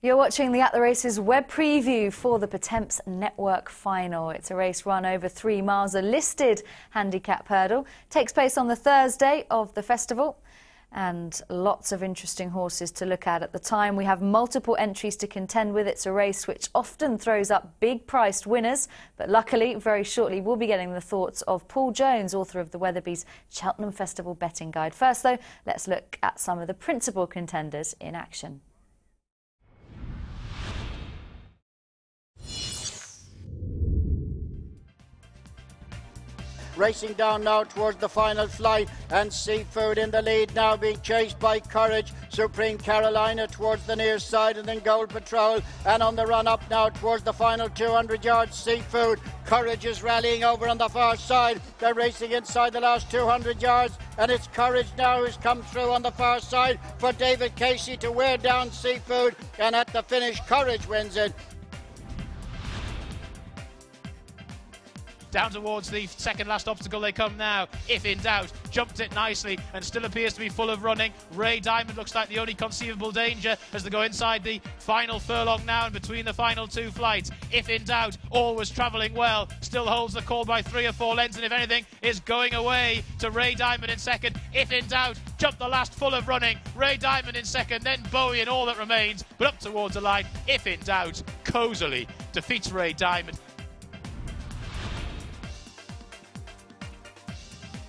You're watching the At the Races web preview for the Pertemps Network Final. It's a race run over 3 miles, a listed handicap hurdle. Takes place on the Thursday of the festival. And lots of interesting horses to look at the time. We have multiple entries to contend with. It's a race which often throws up big-priced winners. But luckily, very shortly, we'll be getting the thoughts of Paul Jones, author of the Weatherby's Cheltenham Festival Betting Guide. First, though, let's look at some of the principal contenders in action. Racing down now towards the final flight, and Seafood in the lead now, being chased by Courage, Supreme Carolina towards the near side, and then Gold Patrol, and on the run up now towards the final 200 yards, Seafood. Courage is rallying over on the far side. They're racing inside the last 200 yards, and it's Courage now who's come through on the far side for David Casey to wear down Seafood, and at the finish Courage wins it. Down towards the second last obstacle they come now. If in doubt, jumped it nicely and still appears to be full of running. Ray Diamond looks like the only conceivable danger as they go inside the final furlong now and between the final 2 flights. If in doubt, always travelling well, still holds the call by 3 or 4 lengths, and if anything is going away to Ray Diamond in second. If in doubt, jumped the last full of running. Ray Diamond in second, then Bowie in all that remains, but up towards the line. If in doubt, cosily defeats Ray Diamond.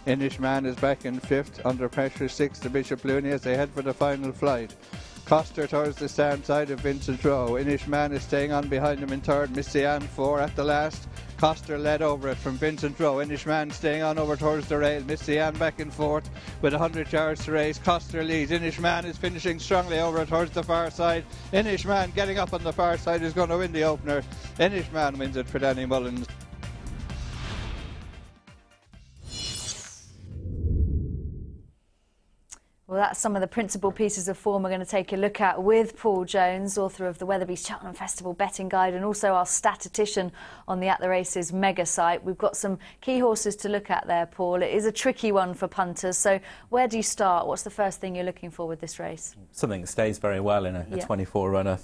Inishman is back in 5th, under pressure 6th to Bishop Looney as they head for the final flight. Coster towards the stern side of Vincent Rowe. Inishman is staying on behind him in 3rd, Missy Ann 4 at the last. Coster led over it from Vincent Rowe. Inishman staying on over towards the rail. Missy Ann back in 4th with 100 yards to race. Coster leads. Inishman is finishing strongly over towards the far side. Inishman getting up on the far side is going to win the opener. Inishman wins it for Danny Mullins. Well, that's some of the principal pieces of form we're going to take a look at with Paul Jones, author of the Weatherby's Cheltenham Festival Betting Guide and also our statistician on the At the Races mega site. We've got some key horses to look at there, Paul. It is a tricky one for punters, so where do you start? What's the first thing you're looking for with this race? Something that stays very well in a 24-runner,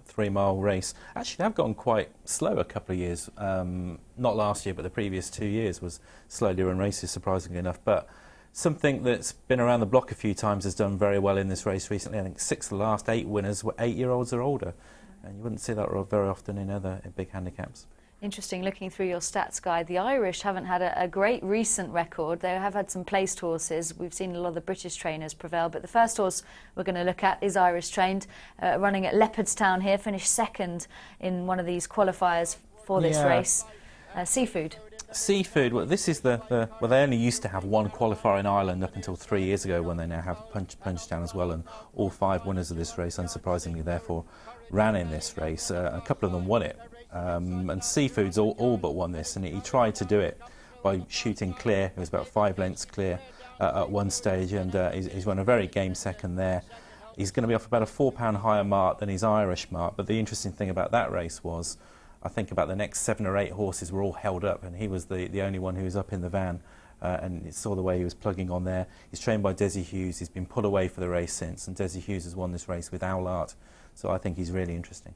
3-mile race. Actually, they've gone quite slow a couple of years. Not last year, but the previous 2 years was slowly run races, surprisingly enough. But something that's been around the block a few times has done very well in this race recently. I think 6 of the last 8 winners were 8-year-olds or older, and you wouldn't see that very often in big handicaps. Interesting, looking through your stats guide, the Irish haven't had a great recent record. They have had some placed horses. We've seen a lot of the British trainers prevail, but the first horse we're going to look at is Irish trained, running at Leopardstown here, finished 2nd in one of these qualifiers for this race. Seafood. Seafood, well, this is well, they only used to have 1 qualifier in Ireland up until 3 years ago, when they now have Punchestown as well, and all 5 winners of this race, unsurprisingly, therefore, ran in this race. A couple of them won it, and Seafood's all but won this, and he tried to do it by shooting clear. It was about 5 lengths clear at one stage, and he's won a very game second there. He's going to be off about a £4 higher mark than his Irish mark, but the interesting thing about that race was, I think about the next 7 or 8 horses were all held up, and he was the only one who was up in the van, and you saw the way he was plugging on there. He's trained by Desi Hughes. He's been put away for the race since, and Desi Hughes has won this race with Owlart, so I think he's really interesting.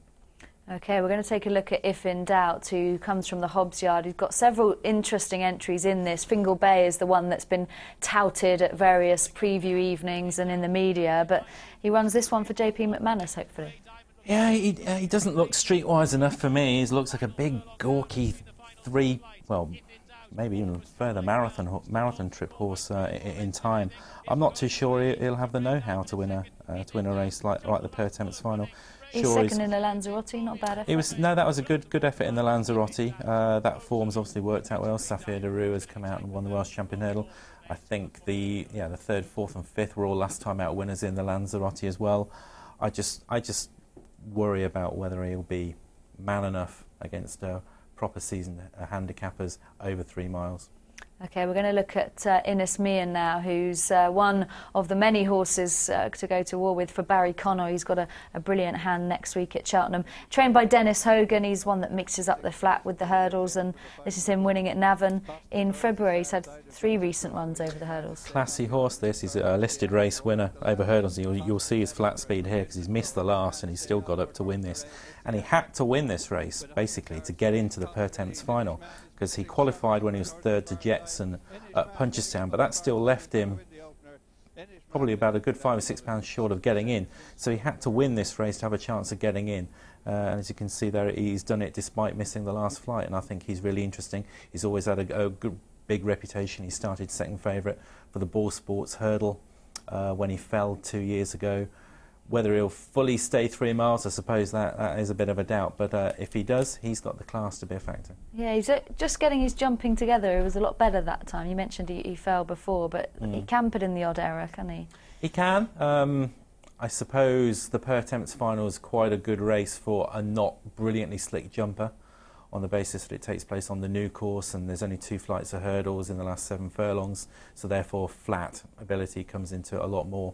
OK, we're going to take a look at If in Doubt, who comes from the Hobbs Yard. He's got several interesting entries in this. Fingal Bay is the one that's been touted at various preview evenings and in the media, but he runs this one for JP McManus, hopefully. Yeah, he doesn't look streetwise enough for me. He looks like a big, gawky maybe even further marathon trip horse in time. I'm not too sure he'll have the know-how to win a race like the Pertemps Final. He's second in the Lanzarote, not bad effort. That was a good effort in the Lanzarote. That form's obviously worked out well. Safir Daru has come out and won the Welsh Champion Hurdle. I think the 3rd, 4th and 5th were all last time out winners in the Lanzarote as well. I just worry about whether he'll be man enough against proper seasoned handicappers over 3 miles. OK, we're going to look at Innes Meehan now, who's one of the many horses to go to war with for Barry Connor. He's got a brilliant hand next week at Cheltenham. Trained by Dennis Hogan, he's one that mixes up the flat with the hurdles, and this is him winning at Navan in February. He's had 3 recent runs over the hurdles. Classy horse this. He's a listed race winner over hurdles. You'll see his flat speed here because he's missed the last and he's still got up to win this. And he had to win this race, basically, to get into the Pertemps Final, because he qualified when he was 3rd to Jetson at Punchestown, but that still left him probably about a good £5 or £6 short of getting in. So he had to win this race to have a chance of getting in. And as you can see there, he's done it despite missing the last flight, and I think he's really interesting. He's always had a good, big reputation. He started second favourite for the Ball Sports Hurdle when he fell 2 years ago. Whether he'll fully stay 3 miles, I suppose that is a bit of a doubt. But if he does, he's got the class to be a factor. Yeah, he's just getting his jumping together. It was a lot better that time. You mentioned he fell before, but he can put in the odd error, can he? He can. I suppose the Pertemps Final is quite a good race for a not brilliantly slick jumper, on the basis that it takes place on the new course and there's only 2 flights of hurdles in the last 7 furlongs. So therefore, flat ability comes into it a lot more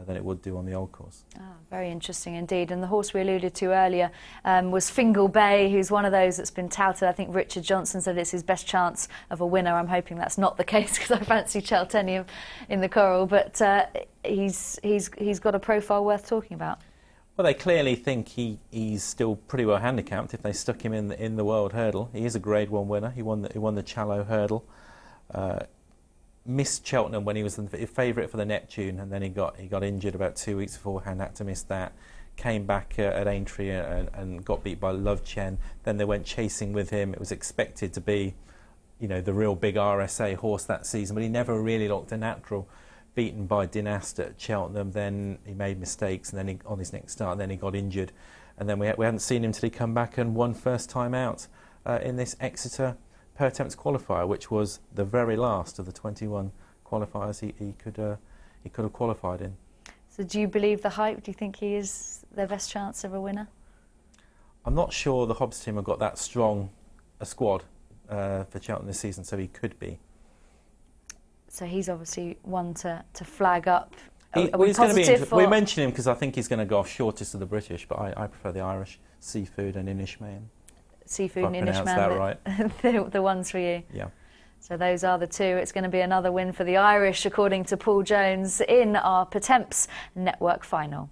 than it would do on the old course. Very interesting indeed. And the horse we alluded to earlier was Fingal Bay, who's one of those that's been touted. I think Richard Johnson said it's his best chance of a winner. I'm hoping that's not the case because I fancy Cheltenham in the Coral, but he's got a profile worth talking about. Well, they clearly think he's still pretty well handicapped if they stuck him in the World Hurdle. He is a Grade 1 winner. He won the Challow Hurdle. Missed Cheltenham when he was the favourite for the Neptune, and then he got injured about 2 weeks beforehand, had to miss that. Came back at Aintree and got beat by Love Chen. Then they went chasing with him. It was expected to be, you know, the real big RSA horse that season, but he never really looked a natural. Beaten by Dynast at Cheltenham, then he made mistakes, and then on his next start, and then he got injured, and then we hadn't seen him till he come back and won first time out in this Exeter Pertemps qualifier, which was the very last of the 21 qualifiers he could have qualified in. So do you believe the hype? Do you think he is their best chance of a winner? I'm not sure the Hobbs team have got that strong a squad for Cheltenham this season, so he could be. So he's obviously one to flag up. We mention him because I think he's going to go off shortest of the British, but I prefer the Irish, Seafood and Innish Meehan. Seafood and Innish that right. the ones for you. Yeah. So those are the 2. It's going to be another win for the Irish, according to Paul Jones, in our Pertemps Network Final.